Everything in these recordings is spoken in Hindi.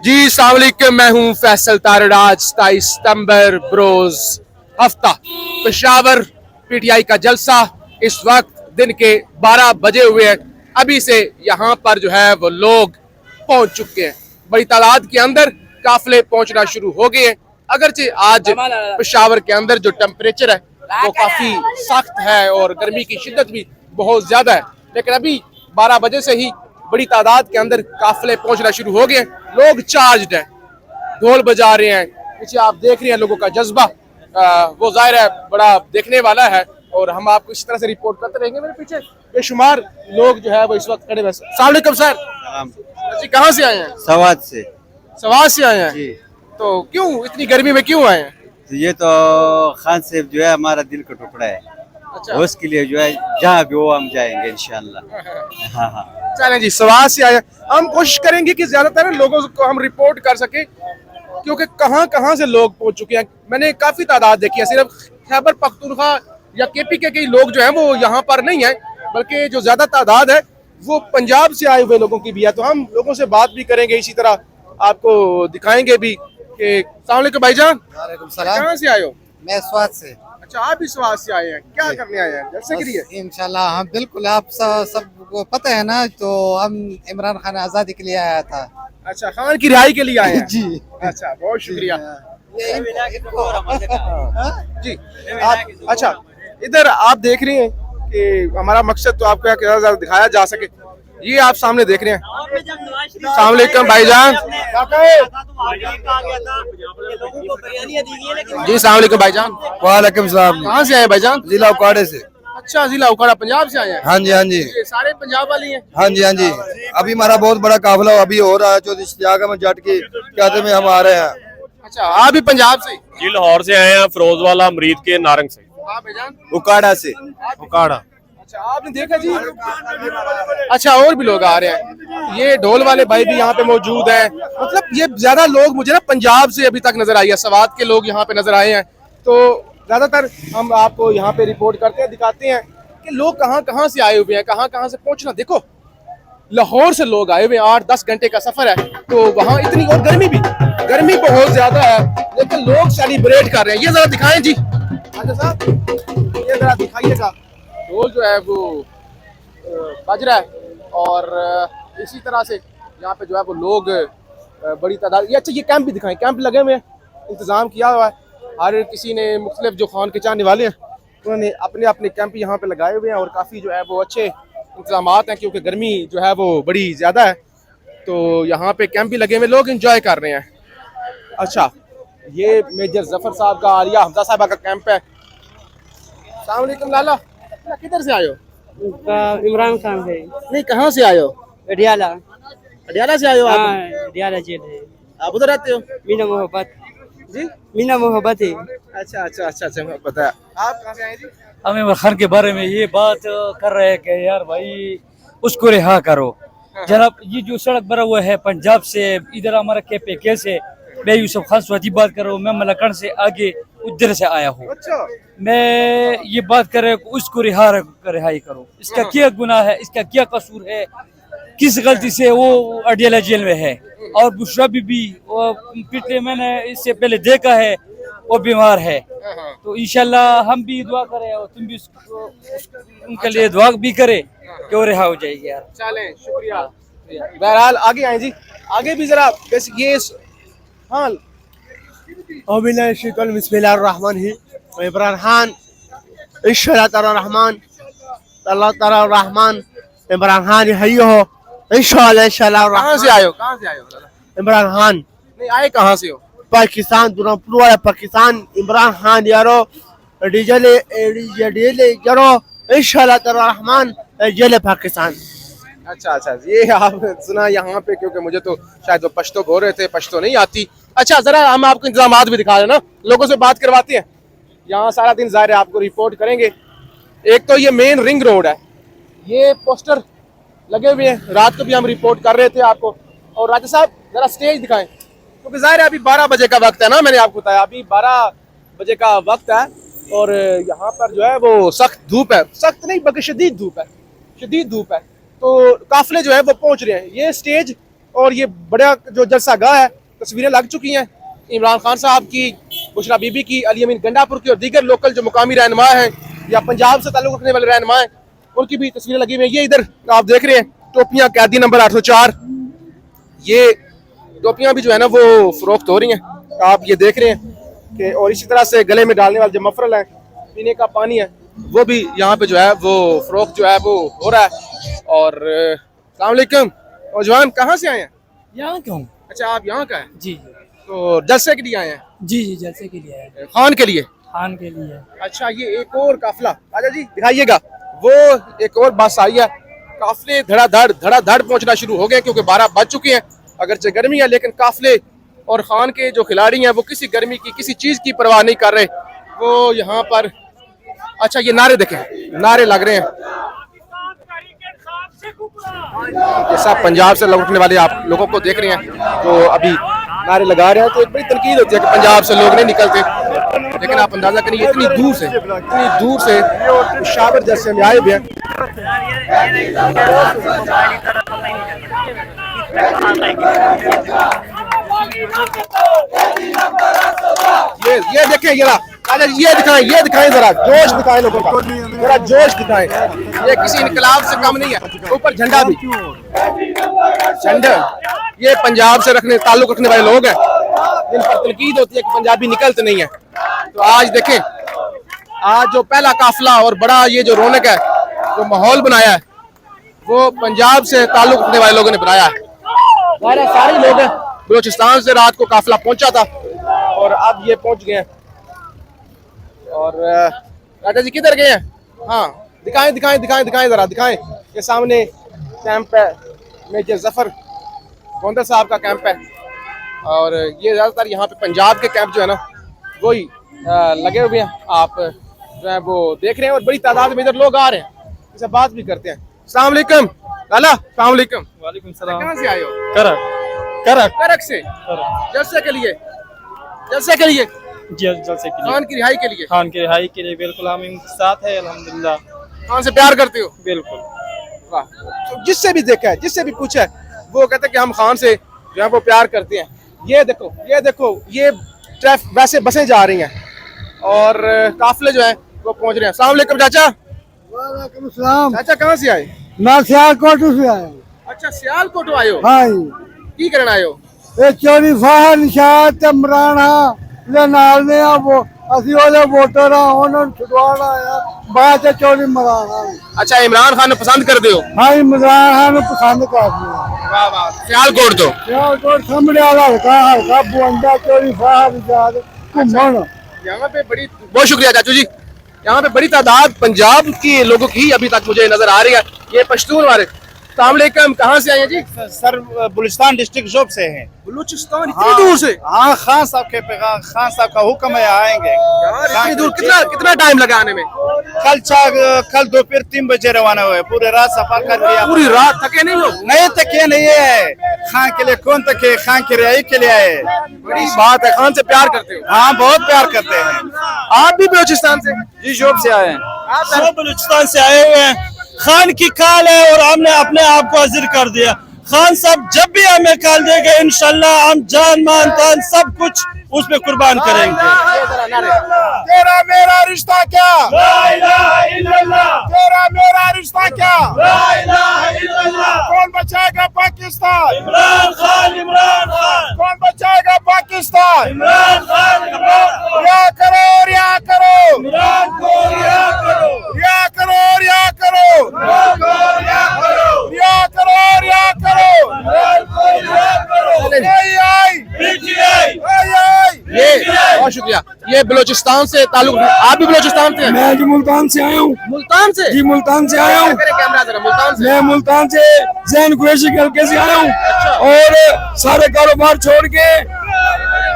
जी अस्सलाम वालेकुम, मैं हूं फैसल तारडाज। 27 सितंबर बरोज हफ्ता पेशावर पीटीआई का जलसा इस वक्त दिन के 12 बजे हुए हैं। अभी से यहाँ पर जो है वो लोग पहुंच चुके हैं। बड़ी तादाद के अंदर काफिले पहुंचना शुरू हो गए हैं। अगरचे आज पेशावर के अंदर जो टेम्परेचर है वो काफी सख्त है और गर्मी की शिद्दत भी बहुत ज्यादा है, लेकिन अभी 12 बजे से ही बड़ी तादाद के अंदर काफिले पहुंचना शुरू हो गए। लोग चार्ज हैं, ढोल बजा रहे हैं। पीछे आप देख रहे हैं लोगों का जज्बा, वो जाहिर है बड़ा देखने वाला है और हम आपको इस तरह से रिपोर्ट करते रहेंगे। मेरे पीछे बेशुमार लोग जो है वो इस वक्त खड़े हुए। अस्सलाम वालेकुम सर जी, कहाँ से आए हैं? सवाद से। सवाद से आए हैं जी। तो क्यों इतनी गर्मी में क्यों आए हैं? तो ये तो खान साहब जो है हमारा दिल का टुकड़ा है। अच्छा, उसके लिए जो है जहाँ भी वो हम जाएंगे इंशाल्लाह। हाँ हाँ। चलें जी, सवाल से आए। हम कोशिश करेंगे कि ज्यादातर लोगों को हम रिपोर्ट कर सके, क्योंकि कहाँ कहाँ से लोग पहुंच चुके हैं। मैंने काफी तादाद देखी है, सिर्फ खैबर पख्तूनख्वा या केपी के कई लोग जो हैं वो यहाँ पर नहीं है, बल्कि जो ज्यादा तादाद है वो पंजाब से आए हुए लोगों की भी है। तो हम लोगों से बात भी करेंगे, इसी तरह आपको दिखाएंगे भी कि अस्सलाम वालेकुम भाईजान, वालेकुम सलाम। कहाँ से आए हो? मैं स्वाद से। अच्छा, आप भी स्वाद से आए हैं, क्या करने आए हैं? जलसे के लिए? इंशाल्लाह हम बिल्कुल, आप सबको पता है ना, तो हम इमरान खान आज़ादी के लिए आया था। अच्छा, खान की रिहाई के लिए आए हैं। जी। अच्छा, बहुत शुक्रिया हाँ? जी। आप अच्छा, इधर आप देख रहे हैं कि हमारा मकसद तो आपको क्या दिखाया जा सके। ये आप सामने देख रहे हैं। अस्सलाम वालेकुम भाईजान। जी अस्सलाम वालेकुम भाईजान। वालेकुम सलाम। कहाँ से आए भाईजान? जिला उकाड़े से। अच्छा, जिला उखाड़ा पंजाब से आए हैं? हाँ जी हाँ जी। ये सारे पंजाब वाले हैं? हाँ जी हाँ जी। अभी हमारा बहुत बड़ा काफिला अभी हो रहा है, जो इश्तियाक में जट की कहते में हम आ रहे हैं। अच्छा, आप भी पंजाब से? जी लाहौर से आए हैं, फिरोजवाला अमरीद के नारंग से। आप भाईजान? उकाड़ा से। उकाड़ा। अच्छा, आपने देखा जी। अच्छा, और भी लोग आ रहे हैं। ये ढोल वाले भाई भी यहाँ पे मौजूद हैं। मतलब ये ज्यादा लोग मुझे ना पंजाब से अभी तक नजर आई है, सवात के लोग यहाँ पे नजर आए हैं। तो ज्यादातर हम आपको यहाँ पे रिपोर्ट करते हैं, दिखाते हैं कि लोग कहाँ कहाँ से आए हुए हैं, कहाँ कहाँ से पहुंचना। देखो, लाहौर से लोग आए हुए हैं, 8-10 घंटे का सफर है। तो वहाँ इतनी, और गर्मी बहुत ज्यादा है, लेकिन लोग सेलिब्रेट कर रहे हैं। ये जरा दिखाएं जी आजा साहब, ये जरा दिखाइएगा। ढोल जो है वो बज रहा है और इसी तरह से यहाँ पे जो है वो लोग बड़ी तादाद। ये अच्छा, ये कैंप भी दिखाएं। कैंप लगे हुए हैं, इंतजाम किया हुआ है। हर किसी ने मुख्तलिफ जो खान के चाहने वाले हैं उन्होंने अपने अपने कैंप यहाँ पे लगाए हुए हैं और काफ़ी जो है वो अच्छे इंतजाम हैं, क्योंकि गर्मी जो है वो बड़ी ज़्यादा है। तो यहाँ पे कैंप भी लगे हुए, लोग इंजॉय कर रहे हैं। अच्छा, ये मेजर जफर साहब का, आलिया हमजा साहबा का कैंप है। अस्सलाम वालेकुम लाला, किधर से आए हो? इमरान खान से। नहीं, कहाँ से आए हो? अडियाला। अडियाला से आए हो आप? हाँ, अडियाला जेल है। आप उधर रहते हो? मीना मोहब्बत जी, मीना मोहब्बत है। अच्छा अच्छा अच्छा अच्छा, पता है। आप कहाँ से आए जी? हम इमरान खान के बारे में ये बात कर रहे हैं कि यार भाई उसको रिहा करो। जनाब, ये जो सड़क बना हुआ है पंजाब से इधर हमारा KPK से, मैं यूसुफ खान स्वाति बात कर रहा हूँ। मैं मलकन से आगे उधर से आया हूँ। अच्छा, मैं ये बात कर रहा हूँ उसको रिहाई करो। इसका क्या गुनाह है, इसका क्या कसूर है, किस गलती से वो अडियाला जेल में है। और बुशरा बीबी पिछले मैंने इससे पहले देखा है, वो बीमार है। तो इंशाल्लाह हम भी दुआ करें और तुम भी उनके लिए दुआ भी करे कि वो रिहा हो जाएगी यार। चलें, शुक्रिया। बहरहाल आगे आए जी, आगे भी जरा बस ये हाँ। इमरान खान इंशाल्लाह ताला रहमान, अल्लाह ताला रहमान, इमरान खान यही हो इंशाल्लाह इंशाल्लाह। कहाँ से आए हो? कहाँ से आए हो? इमरान खान नहीं, आए कहाँ से हो? पाकिस्तान, दुरापुर वाला पाकिस्तान। इमरान खान यारो डीजल यारो इंशाल्लाह ताला रहमान जेल पाकिस्तान। अच्छा अच्छा, ये आप सुना यहाँ पे, क्योंकि मुझे तो शायद वो पश्तो बोल रहे थे, पश्तो नहीं आती। अच्छा, जरा हम आपको इंतजामात भी दिखा रहे ना, लोगों से बात करवाते हैं। यहाँ सारा दिन ज़ाहिर है आपको रिपोर्ट करेंगे। एक तो ये मेन रिंग रोड है, ये पोस्टर लगे हुए हैं, रात को भी हम रिपोर्ट कर रहे थे आपको। और राजा साहब जरा स्टेज दिखाएं, क्योंकि ज़ाहिर है अभी 12 बजे का वक्त है ना, मैंने आपको बताया अभी 12 बजे का वक्त है। और यहाँ पर जो है वो सख्त धूप है, सख्त नहीं बल्कि शदीद धूप है, शदीद धूप है। तो काफिले जो है वो पहुंच रहे हैं। ये स्टेज और ये बड़ा जो जलसा गाह है, तस्वीरें लग चुकी हैं इमरान खान साहब की, बुशरा बीबी की, अली अमीन गंडापुर की और दीगर लोकल जो मुकामी रहनुमा हैं या पंजाब से ताल्लुक रखने वाले रहनुमा हैं उनकी भी तस्वीरें लगी हुई हैं। ये इधर आप देख रहे हैं टोपियां कैदी नंबर 804, ये टोपियां भी जो है ना वो फरोख्त हो रही हैं, आप ये देख रहे हैं कि, और इसी तरह से गले में डालने वाले जो मफरल है, पीने का पानी है, वो भी यहाँ पे जो है वो फरोख्त जो है वो हो रहा है। और अस्सलाम वालेकुम, नौजवान कहाँ से आए हैं? यहाँ क्यों? अच्छा आप यहाँ का है, जी तो जलसे के लिए आए हैं? जी जी जलसे के लिए है, खान के लिए? खान के लिए। अच्छा ये एक और काफिला, राजा जी दिखाइएगा, वो एक और बस आई है, काफिले धड़ाधड़ पहुंचना शुरू हो गए क्योंकि 12 बज चुके हैं। अगरचे गर्मी है लेकिन काफिले और खान के जो खिलाड़ी हैं वो किसी गर्मी की किसी चीज की परवाह नहीं कर रहे, वो यहाँ पर। अच्छा ये नारे देखें, नारे लग रहे हैं, ये सब पंजाब से लौटने वाले आप लोगों को देख रहे हैं तो अभी नारे लगा रहे हैं, तो एक बड़ी तनकीद होती है कि पंजाब से लोग नहीं निकलते, लेकिन आप अंदाजा करिए इतनी दूर से शावर जैसे में आए हुए हैं। ये देखें, ये दिखाएं जरा जोश दिखाएं लोगों का, जरा जोश दिखाएं, ये किसी इनकलाब से कम नहीं है। ऊपर झंडा भी, झंडा ये पंजाब से ताल्लुक रखने वाले लोग हैं जिन पर तनकीद होती है कि पंजाबी निकलते नहीं है। तो आज देखें, आज जो पहला काफिला और बड़ा ये जो रौनक है, जो माहौल बनाया है, वो पंजाब से ताल्लुक रखने वाले लोगों ने बनाया है। सारे लोग हैं, बलोचिस्तान से रात को काफिला पहुंचा था और अब ये पहुंच गए हैं। और राजा जी किधर गए हैं? हाँ दिखाएं जरा, दिखाएं। ये सामने कैंप है, मेजर जफर गोंदर साहब का कैंप है, और ये ज्यादातर यहाँ पे पंजाब के कैंप जो है ना वही लगे हुए हैं, आप जो है वो देख रहे हैं, और बड़ी तादाद में इधर लोग आ रहे हैं, इनसे बात भी करते हैं। अस्सलाम वालेकुम लाला, अस्सलाम वालेकुम। वालेकुम सलाम। कहाँ से आए हो? करक से जलसे के लिए जलसे के लिए, खान की रिहाई के लिए? खान की रिहाई के लिए बिल्कुल हम इनके साथ है अल्हम्दुलिल्लाह। खान से प्यार करते हो? बिल्कुल। वाह, तो जिससे भी देखा है, जिससे भी पूछा है, वो कहते हैं कि हम खान से जो है वो प्यार करते हैं। ये देखो ये वैसे बसें जा रही हैं और काफिले जो है वो पहुंच रहे हैं। अस्सलाम वालेकुम चाचा। वालेकुम सलाम। चाचा कहाँ से आए? मैं सियालकोट से आया हूँ। अच्छा सियालकोट आए हो? हाँ की करना आए हो? ये चोरी फाह निशात ते इमरान ਦੇ ਨਾਲ ਨੇ ਆ वो ਅਸੀਂ ਉਹਦੇ ਵੋਟਰ ਆ, ਉਹਨਾਂ ਨੂੰ ਛੁਡਵਾਉਣਾ ਆ, ਬਾਅਦ ਚ ਚੋਰੀ ਮਰਾਣਾ। अच्छा इमरान खान पसंद कर दो? हाँ इमरान खान ਨੂੰ पसंद ਕਰਦੇ ਆ। वाह वाह, सियालकोट तो ਸਿਆਲਕੋਟ ਸਾਹਮਣੇ ਵਾਲਾ ਹਲਕਾ ਬੁੰਡਾ चोरी फाह निशात घूमन। यहाँ पे बड़ी, बहुत शुक्रिया चाचू जी, यहाँ पे बड़ी तादाद पंजाब के लोगों की अभी तक मुझे नजर आ रही है। ये पश्तून वाले, अस्सलाम वालेकुम, कहाँ से आए हैं जी? सर बलूचिस्तान डिस्ट्रिक्ट जोब से हैं। बलूचिस्तान इतनी दूर से? हाँ, खान साहब का हुक्म है आएंगे। इतनी दूर कितना टाइम लगा आने में? कल दोपहर 3 बजे रवाना हुए, पूरे रात सफर कर लिया। पूरी रात थके नहीं हो? नहीं थके नहीं है, खान के लिए कौन थके, खान की रिहाई के लिए आए। बड़ी बात है, खान से प्यार करते हो? हाँ बहुत प्यार करते हैं। आप भी बलूचिस्तान से? जी जोब से आए हैं। आप सब बलूचिस्तान से आए हुए हैं। खान की कॉल है और हमने अपने आप को हाजिर कर दिया। खान साहब जब भी हमें कॉल देंगे इंशाल्लाह हम जान मान तान सब कुछ उस पे कुर्बान करेंगे। तेरा मेरा रिश्ता क्या, ला इलाहा इल्लल्लाह। तेरा मेरा रिश्ता क्या, ला इलाहा इल्लल्लाह। कौन बचाएगा पाकिस्तान, इमरान खान, इमरान खान। कौन बचाएगा पाकिस्तान, इमरान खान, इमरान खान। रिया करो, रिया करो, इमरान को रिहा करो, रिया करो, रिया करो, इमरान को रिहा करो, रिया करो, रिया करो। इमरान को रिहा करो। आई आई पीटीआई, आई आई। ये बहुत शुक्रिया। ये बलूचिस्तान से ताल्लुक, आप भी बलूचिस्तान से? मैं जी मुल्तान से आया हूँ। मुल्तान से? जी मुल्तान से आया हूँ। कैमरा जरा, मुल्तान से? मैं मुल्तान से जैन कुरैशी के हल्के से आया हूँ और सारे कारोबार छोड़ के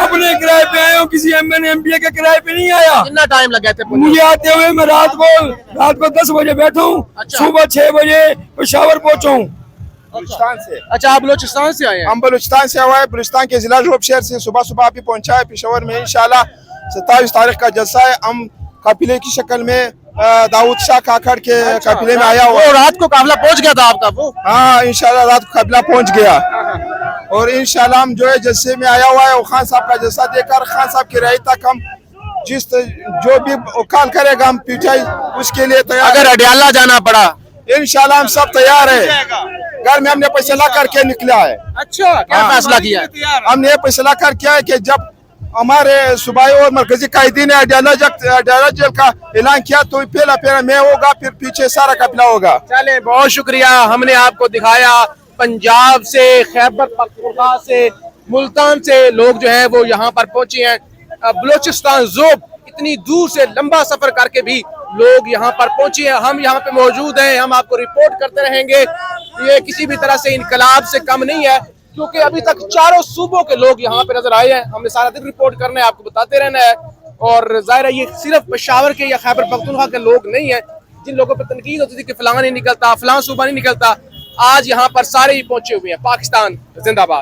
अपने किराए पे आया हूँ, किसी एमएन एमपीए के किराए पे नहीं आया। कितना टाइम लगा थे? मुझे आते हुए मैं रात को 10 बजे बैठा हूँ, सुबह 6 बजे पेशावर पहुँचा हूँ। बलूचिस्तान से। अच्छा आप बलूचिस्तान से आए हैं? हम बलूचिस्तान से हुआ है, बलूचिस्तान के जिला जोब शहर से सुबह अभी पहुंचा है पेशावर में। इंशाल्लाह 27 तारीख का जलसा है। हम काफिले की शक्ल में दाऊद शाह काकड़ के काफिले में आया हुआ। वो रात को काफिला पहुंच गया था आपका? वो हाँ इंशाल्लाह रात को काफिला पहुंच गया। और इंशाल्लाह हम जो है जलसे में आया हुआ है वो खान साहब का जलसा देखकर खान साहब की रही तक हम जो भी कॉल करेगा हम पीटीआई उसके लिए तैयार। अगर अडियाला जाना पड़ा इंशाल्लाह हम सब तैयार है। घर में हमने फैसला करके निकला है। अच्छा, क्या फैसला किया है? हमने ये फैसला कर किया है कि जब हमारे सूबाई और मरकजी कायदी ने अडियाला जेल का ऐलान किया तो पहला मैं होगा, फिर पीछे सारा काफिला होगा। चले, बहुत शुक्रिया। हमने आपको दिखाया पंजाब से, खैबर पख्तूनख्वा से, मुल्तान से लोग जो है वो यहाँ पर पहुंचे हैं। बलोचिस्तान ज़ोब इतनी दूर से लंबा सफर करके भी लोग यहाँ पर पहुंचे हैं। हम यहाँ पे मौजूद हैं, हम आपको रिपोर्ट करते रहेंगे। ये किसी भी तरह से इनकलाब से कम नहीं है, क्योंकि अभी तक चारों सूबों के लोग यहाँ पे नजर आए हैं। हमने सारा दिन रिपोर्ट करना है, आपको बताते रहना है। और जाहिर है ये सिर्फ पेशावर के या खैबर पख्तूनख्वा के लोग नहीं है जिन लोगों पर तनकीद होती थी कि फलां नहीं निकलता, फलां सूबा नहीं निकलता। आज यहाँ पर सारे ही पहुंचे हुए हैं। पाकिस्तान जिंदाबाद।